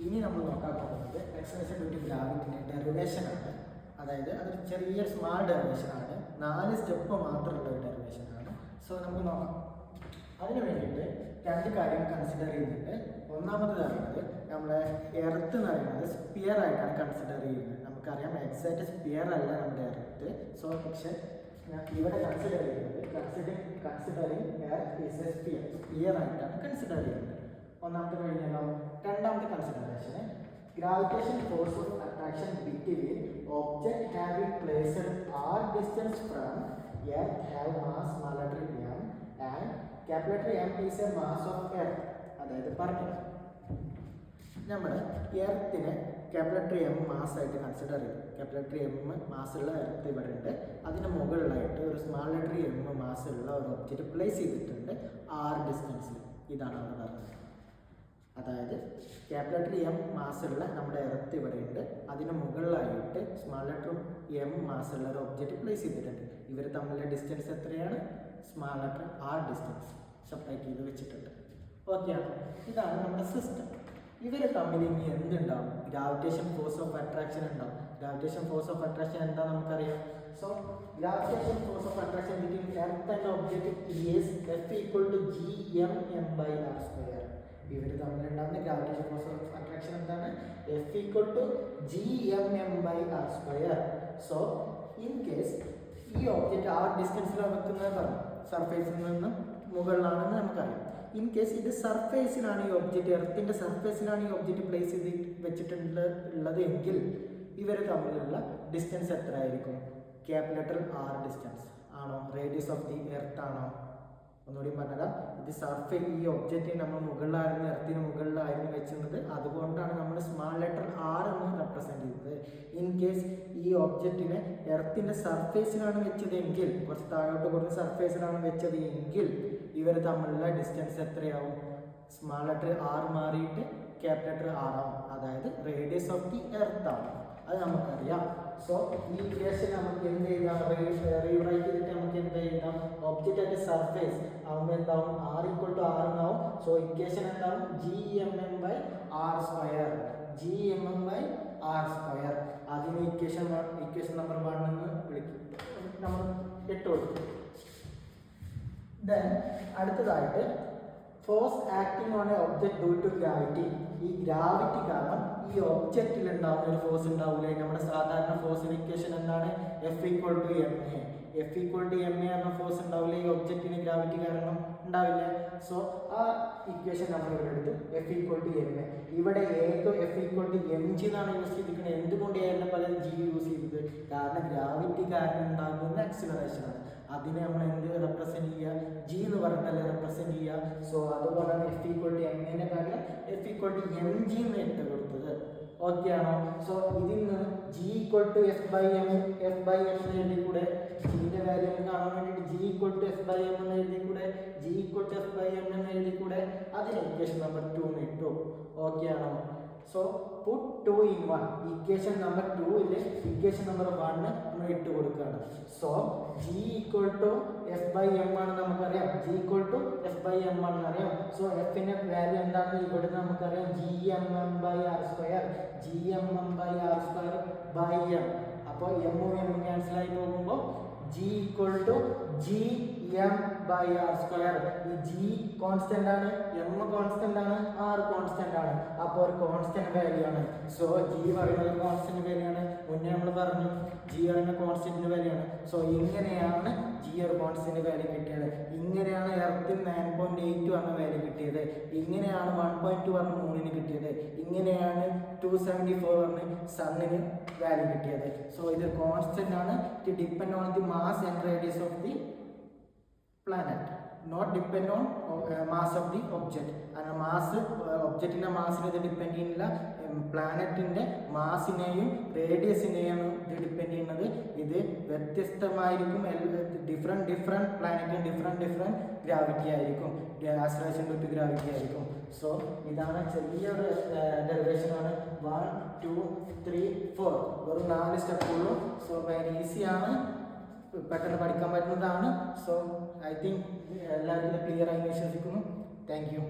ഇനി നമ്മൾ നോക്കാൻ പോകുന്നത് എക്സലേഷൻ ഡ്യൂ ടു ഗ്രാവിറ്റിൻ്റെ ഡെറിവേഷനാണ്. അതായത് അതൊരു ചെറിയ സ്മാൾ ഡെറിവേഷനാണ്, 4 സ്റ്റെപ്പ് മാത്രമുള്ള ഒരു ഡെറിവേഷനാണ്. സോ നമുക്ക് നോക്കാം. അതിന് വേണ്ടിയിട്ട് 2 കാര്യം കൺസിഡർ ചെയ്യുന്നുണ്ട്. ഒന്നാമത് പറയുന്നത് നമ്മളെ എർത്ത് എന്ന് പറയുന്നത് സ്പിയർ ആയിട്ടാണ് കൺസിഡർ ചെയ്യുന്നത്. നമുക്കറിയാം എക്സാക്റ്റ് സ്പിയർ അല്ല നമ്മുടെ എർത്ത്. സോ പക്ഷേ ഇവിടെ കൺസിഡർ ചെയ്യുന്നത് considering earth is a sphere ആയിട്ടാണ് കൺസിഡർ ചെയ്യുന്നത്. ഒന്നാമത്തെ കഴിഞ്ഞാലോ രണ്ടാമത്തെ consideration gravitation force of attraction between object having placed r distance from earth have mass smaller m and capital M is a mass of earth. അതായത് പറഞ്ഞത് നമ്മൾ എർത്തിനെ capital M mass ആയിട്ട് കൺസിഡർ ചെയ്തു. ക്യാപിറ്റൽ M മാസുള്ള earth ഇവിടെ ഉണ്ട്. അതിന് മുകളിലായിട്ട് ഒരു സ്മാൾ ലെറ്റർ M മാസുള്ള ഒരു ഒബ്ജക്റ്റ് പ്ലേസ് ചെയ്തിട്ടുണ്ട് r ഡിസ്റ്റൻസിൽ. ഇതാണ് നമ്മൾ പറഞ്ഞത്. അതായത് ക്യാപിറ്റൽ M മാസുള്ള നമ്മുടെ എർത്ത് ഇവിടെ ഉണ്ട്. അതിന് മുകളിലായിട്ട് സ്മാൾ ലെറ്റർ M മാസുള്ള ഒരു ഒബ്ജക്റ്റ് പ്ലേസ് ചെയ്തിട്ടുണ്ട്. ഇവർ തമ്മിലുള്ള ഡിസ്റ്റൻസ് എത്രയാണ്? Small letter r distance separate ചെയ്ത് വെച്ചിട്ടുണ്ട്. ഓക്കെയാണ്. ഇതാണ് നമ്മുടെ സിസ്റ്റം. ഇവർ തമ്മിൽ ഇനി എന്തുണ്ടാവും? ഗ്രാവിറ്റേഷൻ ഫോഴ്സ് ഓഫ് അട്രാക്ഷൻ ഉണ്ടാവും. ഗ്രാവിറ്റേഷൻ ഫോഴ്സ് ഓഫ് അട്രാക്ഷൻ എന്താ നമുക്കറിയാം. So gravitation force of attraction between earth and object is F = gmm/r². ഇവർ തമ്മിലുണ്ടാകുന്ന ഗ്രാവിറ്റേഷൻ ഫോഴ്സ് ഓഫ് അട്രാക്ഷൻ എന്താണ്? F = gmm/r². So in case ഈ ഒബ്ജക്റ്റ് r ഡിസ്റ്റൻസിലാണ് വെക്കുന്നത് പറഞ്ഞു, സർഫേസിൽ നിന്ന് മുകളിലാണെന്ന് നമുക്കറിയാം. ഇൻ കേസ് ഇത് സർഫേസിലാണ് ഈ ഒബ്ജക്റ്റ്, എർത്തിൻ്റെ സർഫേസിലാണ് ഈ ഒബ്ജക്റ്റ് പ്ലേസ് ചെയ്ത് വെച്ചിട്ടുള്ളത് എങ്കിൽ ഇവർ തമ്മിലുള്ള ഡിസ്റ്റൻസ് എത്ര ആയിരിക്കും? ക്യാപിറ്റൽ R ഡിസ്റ്റൻസ് ആണോ? റേഡിയസ് ഓഫ് ദി എർത്ത് ആണോ? ഒന്നുകൂടി പറഞ്ഞാൽ ഇത് സർഫേസ്, ഈ ഒബ്ജക്റ്റ് നമ്മൾ മുകളിലായിരുന്നു, എർത്തിന് മുകളിലായിരുന്നു വെച്ചിരുന്നത്. അതുകൊണ്ടാണ് നമ്മൾ സ്മാൾ ലെറ്റർ R എന്ന് റെപ്രസെൻറ്റ് ചെയ്തത്. ഇൻ കേസ് ഈ ഒബ്ജക്റ്റിനെ എർത്തിൻ്റെ സർഫേസിലാണ് വെച്ചതെങ്കിൽ, കുറച്ച് താഴോട്ട് കൊടുത്ത സർഫേസിലാണ് വെച്ചത് എങ്കിൽ ഇവർ തമ്മിലുള്ള ഡിസ്റ്റൻസ് എത്രയാവും? സ്മാൾ ലെറ്റർ R മാറിയിട്ട് ക്യാപിറ്റൽ R ആവും. അതായത് റേഡിയസ് ഓഫ് ദി എർത്ത് ആണ്. അത് നമുക്കറിയാം. സോ ഈ ഇക്വേഷൻ നമുക്ക് എന്ത് ചെയ്താം? റീറൈറ്റ് ചെയ്തിട്ട് നമുക്ക് എന്ത് ചെയ്താം? ഒബ്ജക്റ്റ് അറ്റ് സർഫേസ് ആകുമ്പോൾ എന്താവും? R = R എന്നാവും. സോ ഇക്വേഷൻ എന്താവും? gmm/r². gmm/r². അതിന് ഇക്വേഷൻ നമ്പർ 1 എന്ന് വിളിക്കും. നമ്മൾ ഇട്ട് കൊടുക്കും. ദെൻ അടുത്തതായിട്ട് force acting on a object due to gravity. ഈ ഗ്രാവിറ്റി കാരണം ഈ ഒബ്ജക്റ്റിൽ ഉണ്ടാവുന്ന ഒരു ഫോഴ്സ് ഉണ്ടാവില്ലേ? നമ്മുടെ സാധാരണ ഫോഴ്സിന് ഇക്വേഷൻ എന്താണ്? F = ma. F = ma എന്ന ഫോഴ്സ് ഉണ്ടാവില്ലേ ഈ ഒബ്ജക്റ്റിന് ഗ്രാവിറ്റി കാരണം? ഉണ്ടാവില്ലേ? സോ ആ ഇക്വേഷൻ നമ്മൾ ഇവിടെ എടുത്തു. F = ma. ഇവിടെ എക്ക് F = mg എന്നാണ് യൂസ് ചെയ്തിരിക്കുന്നത്. എന്തുകൊണ്ട് എന്റെ പകരം g യൂസ് ചെയ്തത്? കാരണം ഗ്രാവിറ്റി കാരണം ഉണ്ടാകുന്ന ആക്സിലറേഷൻ ആണ്. അതിനെ നമ്മൾ എന്ത് റെപ്രസെന്റ് ചെയ്യുക? g എന്ന് പറഞ്ഞാലേ റെപ്രസെന്റ് ചെയ്യുക. സോ അതുകൊണ്ടാണ് F = ma പകരം F = mg എന്ന് ഇട്ട് കൊടുത്തത്. ഓക്കെ ആണോ? സോ ഇതിൽ നിന്ന് g = F/m എന്ന് എഴുതി കൂടെ. ജിന്റെ വാല്യൂ കാണാൻ വേണ്ടിയിട്ട് g = F/m എന്ന് എഴുതി കൂടെ. g = F/m എന്ന് എഴുതി കൂടെ. അതിന് ഇക്വേഷൻ നമ്പർ 2 എന്ന് ഇട്ടു. ഓക്കെ ആണോ? So put 2 in 1. Equation number 2 ല് ഇക്വേഷൻ നമ്പർ 1 നമ്മൾ ഇട്ട് കൊടുക്കുകയാണ്. സോ g = F/m ആണ് നമുക്കറിയാം. g = F/m ആണെന്ന് അറിയാം. സോ എഫിന്റെ വാല്യൂ എന്താണെന്ന് ഇവിടെ നമുക്കറിയാം. gmm/r². gmm/r²/m. അപ്പോൾ m ക്യാൻസൽ ആയി പോകുമ്പോൾ g = gm/r². ഈ g കോൺസ്റ്റന്റ് ആണ്, m കോൺസ്റ്റന്റ് ആണ്, r കോൺസ്റ്റന്റ് ആണ്. അപ്പോൾ ഒരു കോൺസ്റ്റന്റ് വാല്യൂ ആണ്. സോ g പറയുന്നത് കോൺസ്റ്റന്റ് വാല്യൂ ആണ്. മുന്നേ നമ്മൾ പറഞ്ഞു g പറയുന്ന കോൺസ്റ്റന്റ് വാല്യൂ ആണ്. സോ ഇങ്ങനെയാണ് g ഒരു കോൺസ്റ്റന്റ് വാല്യൂ കിട്ടിയത്. ഇങ്ങനെയാണ് എർത്തിന് 9.8 പറഞ്ഞ വാല്യൂ കിട്ടിയത്. ഇങ്ങനെയാണ് 1.2 പറഞ്ഞ മൂണിന് കിട്ടിയത്. ഇങ്ങനെയാണ് 274 പറഞ്ഞ് സണ്ണിന് വാല്യൂ കിട്ടിയത്. സോ ഇത് കോൺസ്റ്റന്റ് ആണ്. It depend on the mass and radius of the planet, not depend on mass of the object. and mass ഒബ്ജക്റ്റിന്റെ മാസിനെ ഇത് ഡിപ്പെൻഡ് ചെയ്യുന്നില്ല. പ്ലാനറ്റിന്റെ മാസിനെയും റേഡിയസിനെയാണ് ഇത് ഡിപ്പെൻഡ് ചെയ്യുന്നത്. ഇത് വ്യത്യസ്തമായിരിക്കും. ഡിഫറെന്റ് പ്ലാനറ്റിന് ഡിഫറെന്റ് ഗ്രാവിറ്റി ആയിരിക്കും. ആക്സിലറേഷൻ ഡ്യൂ ടു ഗ്രാവിറ്റി ആയിരിക്കും. സോ ഇതാണ് ചെറിയൊരു ഡെറിവേഷൻ ആണ്. 1 2 3 4 വെറും 4 സ്റ്റെപ്പുള്ളൂ. സോ ഭയങ്കര ഈസിയാണ്, പെട്ടെന്ന് പഠിക്കാൻ പറ്റുന്നതാണ്. സോ ഐ തിങ്ക് എല്ലാവർക്കും ക്ലിയർ ആയി വിശ്വസിക്കുന്നു. Thank you.